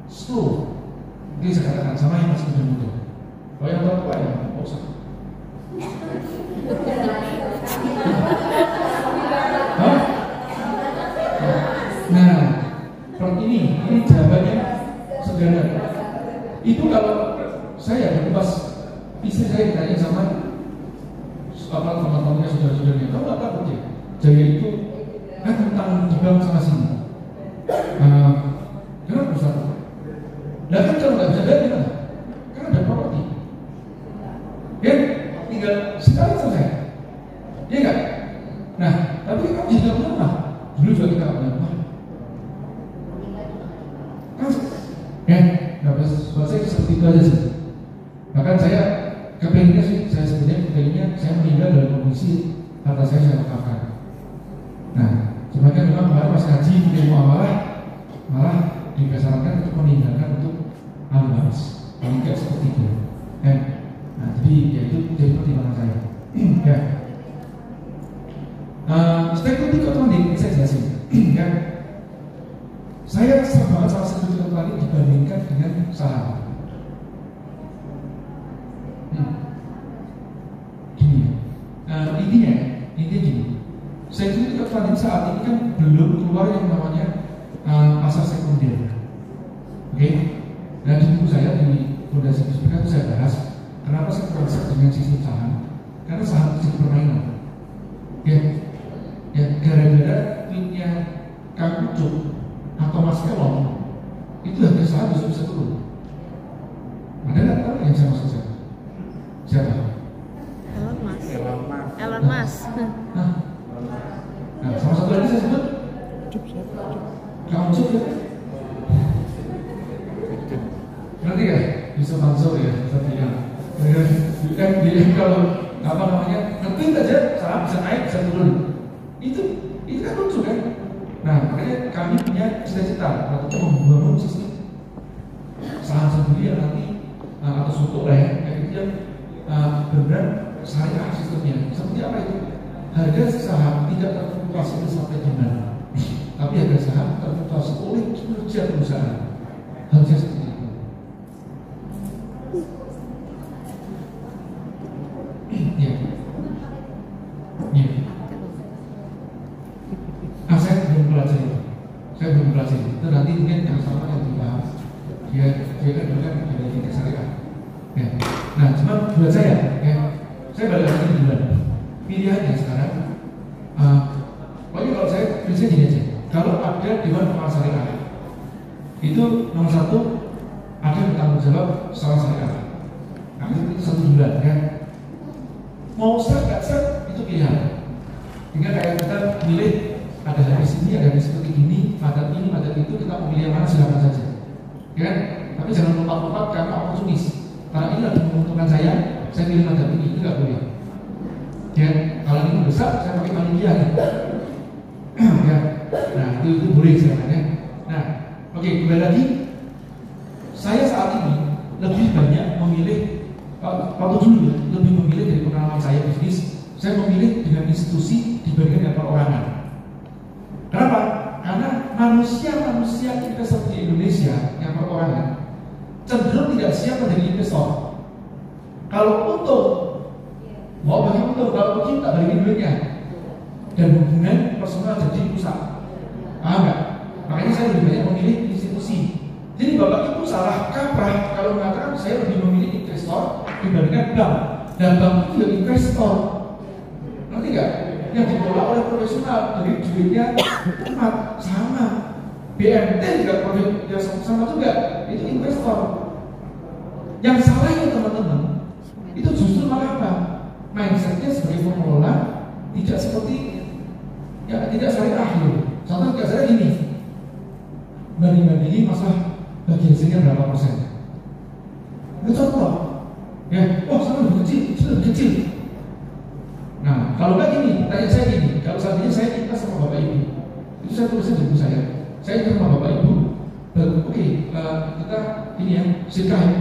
slow. Jadi saya katakan sama yang masih muda. Kalau yang tua ya nggak usah. Nah, seperti ini jawabannya sederhana. Itu kalau saya pas istri saya ditanya sama teman-temannya saudara-saudaranya, kamu nggak takut ya? Jaya itu kan tentang di bank sana sini. Kenapa bisa takut? Nah kan kalau nggak bisa bayar gimana? Kan ada properti. Ya, tinggal sekali selesai. Iya nggak? Nah, tapi kamu juga punya rumah. Dulu juga kita nggak punya rumah. Ya, nggak bisa. Buat saya seperti itu aja sih. Bahkan saya kepengennya sih, saya sebenarnya kepengennya saya meninggal dalam kondisi harta saya letakkan. Nah, cuma kan memang kemarin pas ngaji ilmu malah dipesankan untuk meninggalkan untuk ahli waris, paling nggak seperti itu. Nah, jadi ya itu jadi pertimbangan saya. Ya. Security crowdfunding saya jelasin. Ya. Saya senang banget sama security crowdfunding dibandingkan dengan saham. Intinya gini, security crowdfunding saat ini kan belum keluar yang namanya pasar sekunder. Oke, dan di buku saya di Fondasi Bismika itu saya bahas kenapa saya tertarik dengan sistem saham, karena saham itu permainan. Ya, gara-gara tweetnya Kang Ucup atau Mas Elon itu harga saham bisa turun. Ada nggak tahu yang saya maksud saya? Siapa? Elon Musk. Nah, sama satu lagi saya sebut Kang Ucup ya. Nanti ya, bisa Mansur ya, tadi ya. Dia kalau apa namanya, nge-tweet aja, saham bisa naik, bisa turun. Itu kan lucu kan? Nah, makanya kami punya cita-cita untuk membangun sistem saham sendiri yang nanti atau suku lah ya, kayak gitu yang benar syariah sistemnya. Seperti apa itu? Harga saham tidak terfluktuasi sampai di mana, tapi harga saham terfluktuasi oleh kinerja perusahaan. Harusnya seperti itu. Ya. Ya. Saya belum pelajari itu. Itu nanti mungkin yang sama yang dibahas. Dia kan dulu kan dari tingkat syariah. Ya. Nah, cuma buat saya, ya, saya balik lagi duluan. Pilihannya sekarang, pokoknya kalau saya prinsipnya gini aja. Kalau ada dewan pengawas syariah, itu nomor satu ada yang bertanggung jawab secara syariah. Nah, itu 1 bulan, ya. Mau set nggak set itu pilihan. Tinggal kayak kita milih ada hadis ini, ada hadis seperti ini, madhab ini, madhab itu, kita memilih yang mana silakan saja. Ya, tapi jangan lompat-lompat karena oportunis. Karena ini lebih menguntungkan saya pilih madhab ini, itu nggak boleh. Ya, kalau ini besar, saya pakai panitia. Ya, nah itu boleh sebenarnya. Nah, oke, kembali lagi. Saya saat ini lebih banyak memilih, waktu dulu ya, lebih memilih dari pengalaman saya bisnis. Saya memilih dengan institusi dibandingkan dengan perorangan. Kenapa? Karena manusia investor di Indonesia yang perorangan cenderung tidak siap menjadi investor. Kalau untung, mau bagi untung, kalau rugi tak balikin duitnya. Dan hubungan personal jadi rusak. Enggak. Makanya saya lebih banyak memilih institusi. Jadi Bapak Ibu salah kaprah kalau mengatakan saya lebih memilih investor dibandingkan bank. Dan bank itu juga investor. Nanti enggak? Yang dikelola oleh profesional, dari duitnya cepat, sama. BMT juga profesional sama juga, itu investor. Yang salahnya teman-teman, itu justru malah apa? Mindsetnya sebagai pengelola tidak seperti, ya tidak syariah loh. Contoh tidak syariah gini, banding-bandingin masalah bagi hasilnya berapa persen. Itu contoh, ya, oh sana lebih kecil, itu lebih kecil. Nah, kalau nggak gini, tanya saya gini, kalau seandainya saya minta sama Bapak Ibu, itu saya tulisnya di buku saya minta sama Bapak Ibu, oke, kita ini ya, sirkah ya,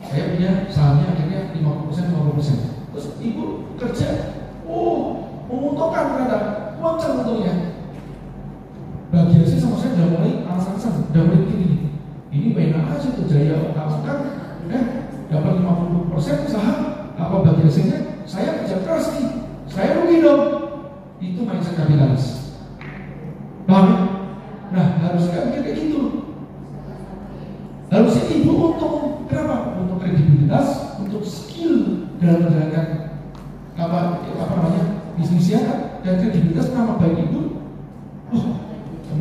saya punya sahamnya akhirnya 50%, terus Ibu kerja, menguntungkan ternyata, moncer untungnya, bagi hasil sama saya udah mulai alasan-alasan, udah mulai gini, ini enak aja tuh jaya utamakan, dapat 50% saham, apa bagi hasilnya, saya kerja keras nih, saya rugi dong. Itu mindset kapitalis. Paham? Nah, harus nggak mikir kayak gitu. Harusnya Ibu untung, kenapa? Untuk kredibilitas, untuk skill dalam menjalankan apa namanya bisnisnya, dan kredibilitas nama baik Ibu.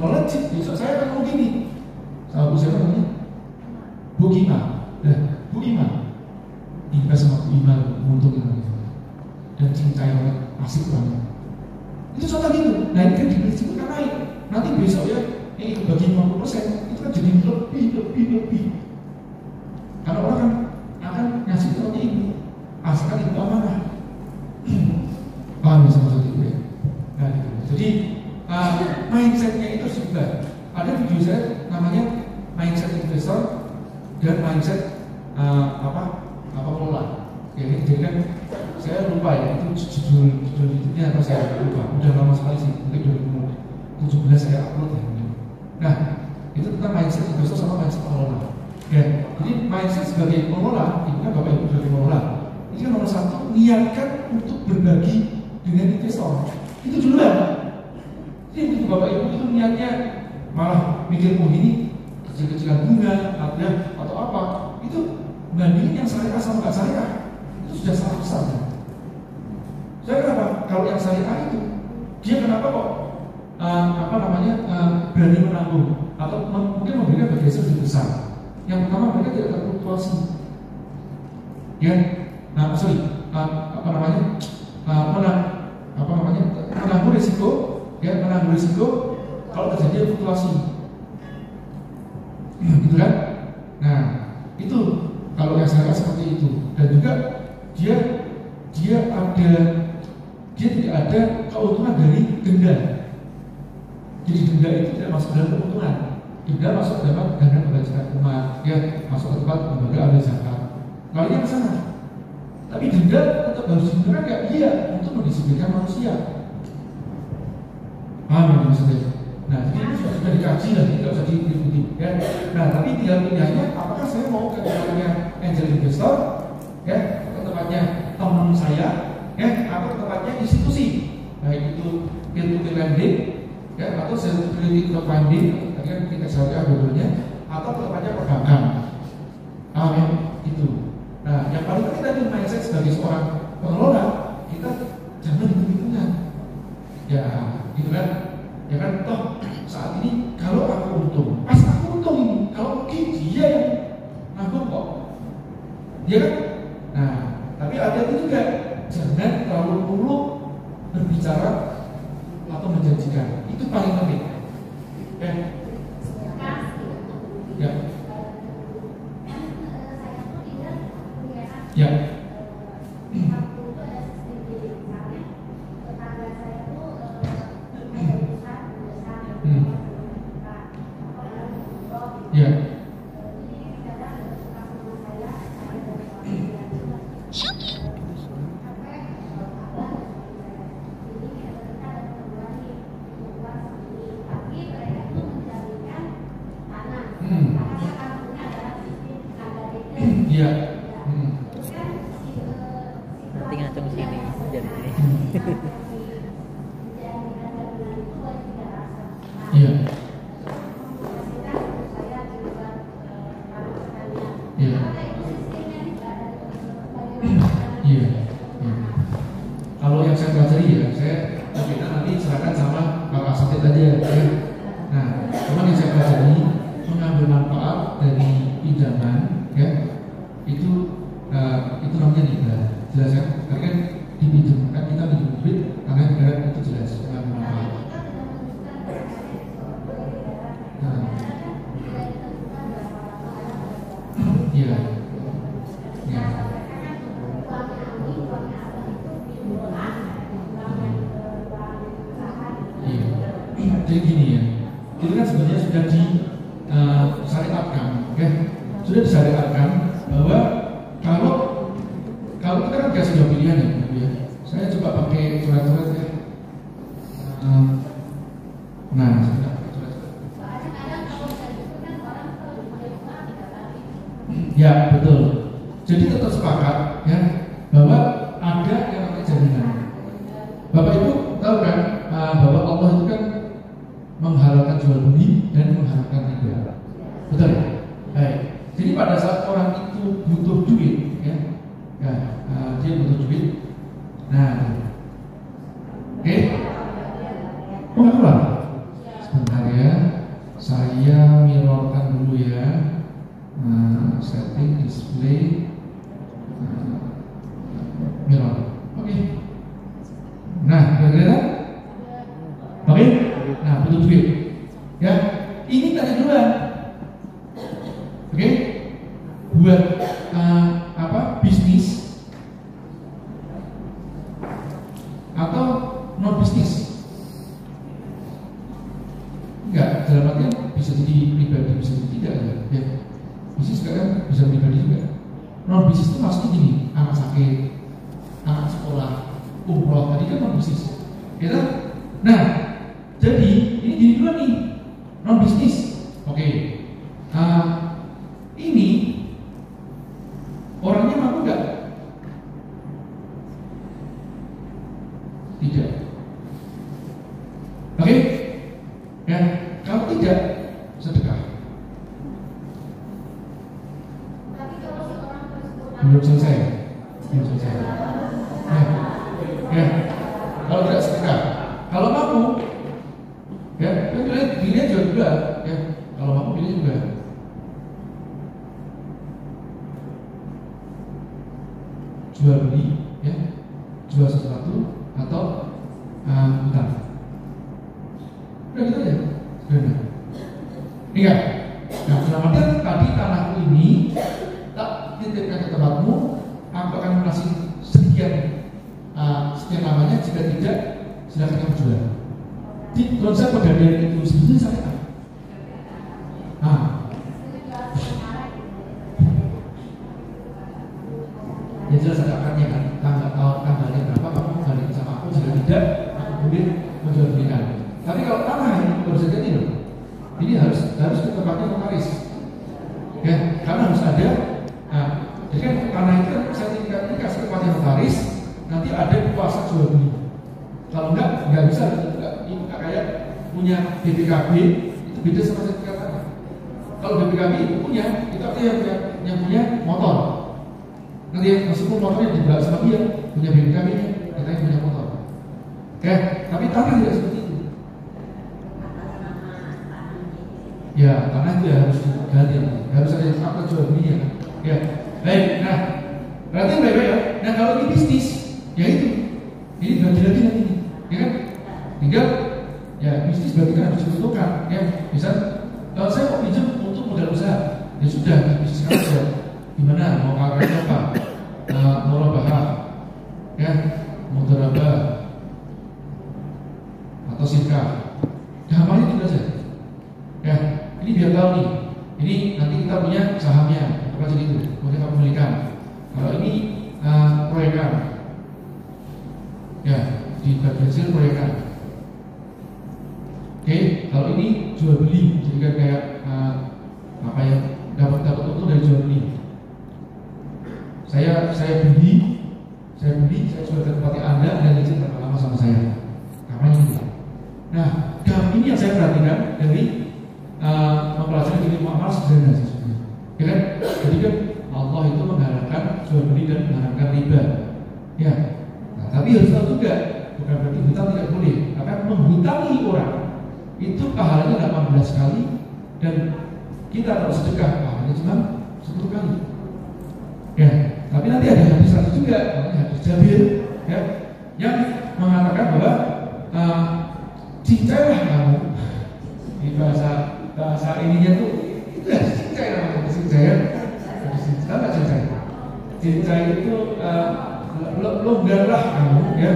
Melejit, besok saya akan mau gini. Sama Bu siapa namanya? Bu Gima. Nah, Bu Gima. Invest sama Bu Gima menguntungkan. Dan cincai banget, asik banget. Itu contoh gitu. Nah ini kredibilitas itu kan naik. Nanti besok ya, ini bagi 50%, itu kan jadi lebih. Karena orang kan akan ngasih tahunya Ibu, asalkan Ibu amanah. Paham ya sama itu ya? Nah gitu. Jadi mindsetnya itu juga. Ada video saya namanya mindset investor dan mindset pengelola. Ya ini jadi kan saya lupa ya, itu judul YouTube-nya apa saya lupa, udah lama sekali sih, mungkin 2017 saya upload ya. Nah, itu tentang mindset investor sama mindset pengelola. Ya, jadi mindset sebagai pengelola, ini kan Bapak Ibu sebagai pengelola, ini kan nomor satu, niatkan untuk berbagi dengan investor. Itu dulu ya. Jadi itu Bapak Ibu itu niatnya malah mikir ini kecil-kecilan bunga, atau apa, itu bandingin yang syariah sama nggak syariah. Itu sudah salah besar kan? Saya kenapa? Kalau yang syariah itu dia kenapa kok berani menanggung atau mungkin memberikan bagi hasil lebih besar. Yang pertama mereka tidak terfluktuasi. Ya, menanggung risiko, ya menanggung risiko kalau terjadi fluktuasi. Gitu kan? Nah, itu kalau yang syariah seperti itu, dan juga dia tidak ada keuntungan dari denda. Jadi denda itu tidak masuk dalam keuntungan. Denda masuk ke dalam dana kebajikan umat, ya masuk ke tempat lembaga amil zakat. Larinya ke sana. Tapi denda tetap harus digunakan nggak? Iya, untuk mendisiplinkan manusia. Paham ya maksudnya? Nah, jadi ini sudah dikaji lah, tidak usah diikuti. Ya. Nah, tapi tinggal pilihannya, apakah saya mau ke tempatnya angel investor, ya, ke tempatnya teman saya, ya, atau ke tempatnya institusi, baik itu peer-to-peer lending, ya, atau security crowdfunding, tadi kan kita syariah dulunya, atau ke tempatnya perbankan. Paham ya? Itu. Nah, yang paling penting tadi mindset sebagai seorang pengelola, kita jangan hitung-hitungan. Ya, gitu kan? Ya kan, toh saat ini kalau aku untung, pas aku untung ini, kalau rugi dia yang nanggung kok. Ya kan? Nah, tapi hati-hati juga, jangan terlalu muluk berbicara atau menjanjikan. Itu paling penting. Ya. Ya. Ya. Ya. Iya. Nanti ngacung sini jadi ini. Iya. Iya. Iya. Kalau yang saya pelajari ya, saya nanti serahkan sama Bapak Sakit aja ya. Nah, cuma yang saya pelajari mengambil manfaat dari pinjaman ya, itu namanya riba. Jelas kan? Karena kan dipinjamkan, kita pinjam duit karena negara itu jelas mengambil manfaat. Nah, iya. Ya. Iya. Jadi gini ya, itu kan sebenarnya sudah disyariatkan, ya, sudah disyariatkan bahwa kalau itu kan dikasih dua pilihan ya. Saya coba pakai coret-coret ya. Nah, saya pakai coret-coret. Ya betul. Jadi tetap sepakat ya bahwa ada yang namanya jaminan. Bapak Ibu tahu kan bahwa Allah itu kan menghalalkan jual beli dan menghalalkan riba. Betul ya? Baik. Jadi pada saat orang itu butuh duit, ya, dia butuh duit. Nah, oke. Oh nggak keluar? Sebentar ya. Saya mirrorkan dulu ya. Setting display mirror. Oke. Nah, kelihatan? Oke. Nah, butuh duit. Ya, ini tanya duluan. Oke. Buat bisnis atau non bisnis? Enggak, dalam artian bisa jadi pribadi, bisa jadi tidak ya. Bisnis kan bisa pribadi juga. Non bisnis itu maksudnya gini, anak sakit, anak sekolah, umroh, tadi kan non bisnis. Ya kan? Nah, jadi ini gini dulu nih, non bisnis. Oke. Ini orangnya mampu nggak? Tidak. Oke? Ya, kalau tidak, sedekah. Belum selesai. Belum selesai. Ya. Kalau tidak sedekah. Kalau mampu, ya, pilih juga, ya. Kalau mampu pilih juga. Jual beli, ya, jual sesuatu atau utang. Udah gitu aja. Sudah. Ingat. Nah, selamatkan tadi tanahku ini tak titipkan ke tempatmu, aku akan mengasih sekian namanya. Jika tidak, silakan kamu jual. Di konsep pegadaian itu sendiri syariat. bisa jadi loh. Ini harus ke tempatnya notaris. Ya, karena harus ada. Nah, jadi kan tanah itu saya dikasih ke tempatnya notaris, nanti ada kuasa jual beli. Kalau nggak bisa, nggak kayak punya BPKB itu beda sama sertifikat tanah. Kalau BPKB itu punya, itu artinya yang punya motor. Nanti meskipun motornya dibawa sama dia, punya BPKB-nya, kita yang punya motor. Oke, tapi tanah tidak seperti itu. Ya, tanah itu harus diganti, harus ada fakta jual belinya. Ya, baik. Nah, berarti baik-baik ya. Nah, kalau ini bisnis, ya itu, ini bagi-bagi nanti, ya kan? Tinggal, ya bisnis berarti kan harus dibutuhkan. Ya, misal, kalau saya mau pinjam untuk modal usaha, ya sudah, bisnis aja. Gimana? Mau kakaknya apa? Murabahah, ya, mudharabah, atau sirkah. Gampangnya itu aja. Ya, ini biar tahu nih. Ini nanti kita punya sahamnya, apa jadi itu? Kemudian kamu belikan. Kalau ini proyekan, ya di bagian hasil proyekan. Oke, kalau ini jual beli, jadi kan kayak apa ya? Dapat untung dari jual beli. Saya beli, saya jual ke tempatnya Anda izin berapa lama sama saya. Namanya itu. Nah, ini yang saya perhatikan dari mempelajari ilmu amal sederhana sih sebenarnya. Ya kan? Jadi kan Allah itu mengharapkan jual beli dan mengharapkan riba. Ya. Nah, tapi harus tahu juga, bukan berarti hutang tidak boleh. Akan menghutangi orang itu pahalanya 18 kali dan kita kalau sedekah pahalanya cuma 10 kali. Ya. Tapi nanti ada hadis lagi juga, namanya hadis Jabir, ya, yang mengatakan bahwa cincailah kamu. Di bahasa ininya tuh itu ya cincai namanya, cincai ya. Cincai itu longgarlah kamu, ya.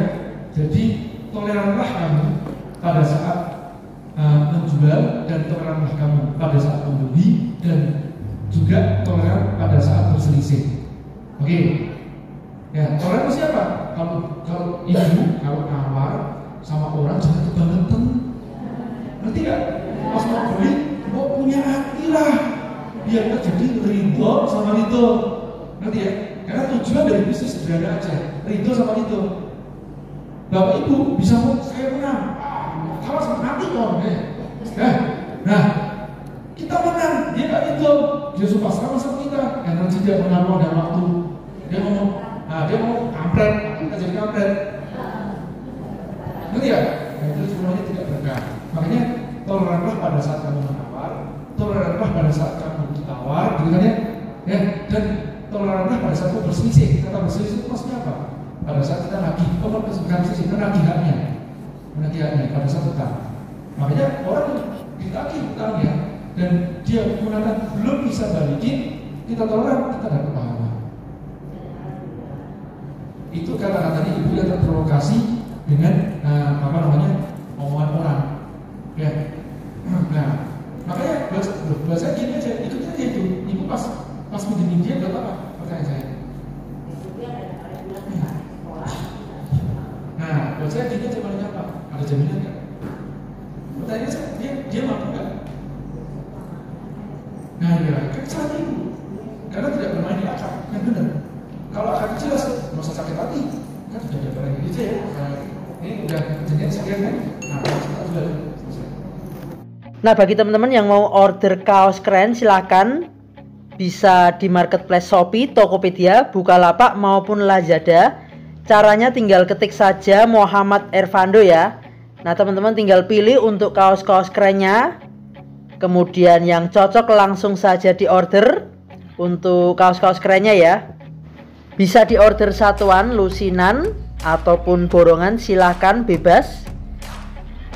Jadi toleranlah kamu pada saat menjual dan toleranlah kamu pada saat membeli dan juga toleran pada saat berselisih. Oke, ya toleransi apa? Kalau ibu kalau nawar sama orang jangan kebangetan. Ngerti nggak? Pas mau beli, mau punya hati lah, biar terjadi ridho sama ridho. Ngerti ya? Karena tujuan dari bisnis sederhana aja, ridho sama ridho. Bapak ibu bisa mau saya menang, kalau mati kok, nah kita menang, dia nggak ridho, dia suka sama kita, energi dia menaruh dan waktu. Dia mau kampret, kita jadi kampret. Ngerti ya? Nah, itu semuanya tidak berkah. Makanya toleranlah pada saat kamu menawar, toleranlah pada saat kamu ditawar, gitu kan ya? Ya, dan toleranlah pada saat kamu berselisih. Kata berselisih itu maksudnya apa? Pada saat kita nagih, bukan berselisih, menagihannya pada saat utang. Makanya orang ditagih utangnya dan dia mengatakan belum bisa balikin, kita toleran, kita dapat pahala. Itu kata-katanya ibu yang terprovokasi dengan omongan orang. Ya, nah makanya bahasa gini aja, ikutin aja itu. Ibu pas pinjemin dia buat apa? Pertanyaan saya. Nah, buat saya gini aja paling apa? Ada jaminan nggak? Pertanyaan saya, dia mampu nggak? Nah, ya, kan salah ibu. Karena tidak bermain di akal, kan benar. Kalau akan jelas, nggak usah sakit hati, kan sudah ada barang gitu ya. Ini udah kejadian sekian kan? Nah, kita sudah selesai. Nah, bagi teman-teman yang mau order kaos keren, silakan bisa di marketplace Shopee, Tokopedia, Bukalapak maupun Lazada. Caranya tinggal ketik saja Muhammad Ervando ya. Nah, teman-teman tinggal pilih untuk kaos-kaos kerennya. Kemudian yang cocok langsung saja di order untuk kaos-kaos kerennya ya. Bisa diorder satuan, lusinan, ataupun borongan, silahkan bebas.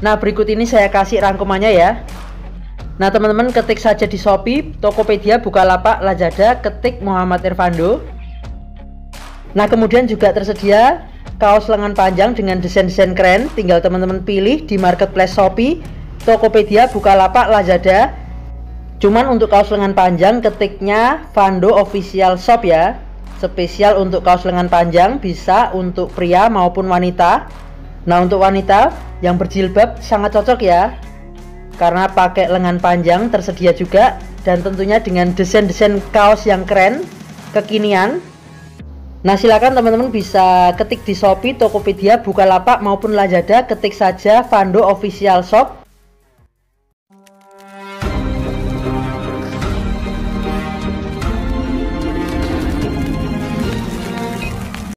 Nah, berikut ini saya kasih rangkumannya ya. Nah, teman-teman ketik saja di Shopee, Tokopedia, Bukalapak, Lazada, ketik Muhammad Ervando. Nah, kemudian juga tersedia kaos lengan panjang dengan desain-desain keren. Tinggal teman-teman pilih di marketplace Shopee, Tokopedia, Bukalapak, Lazada. Cuman untuk kaos lengan panjang ketiknya Vando Official Shop ya. Spesial untuk kaos lengan panjang, bisa untuk pria maupun wanita. Nah, untuk wanita yang berjilbab sangat cocok ya. karena pakai lengan panjang tersedia juga, dan tentunya dengan desain-desain kaos yang keren, kekinian. Nah, silakan teman-teman bisa ketik di Shopee, Tokopedia, Bukalapak maupun Lazada, ketik saja Vando Official Shop.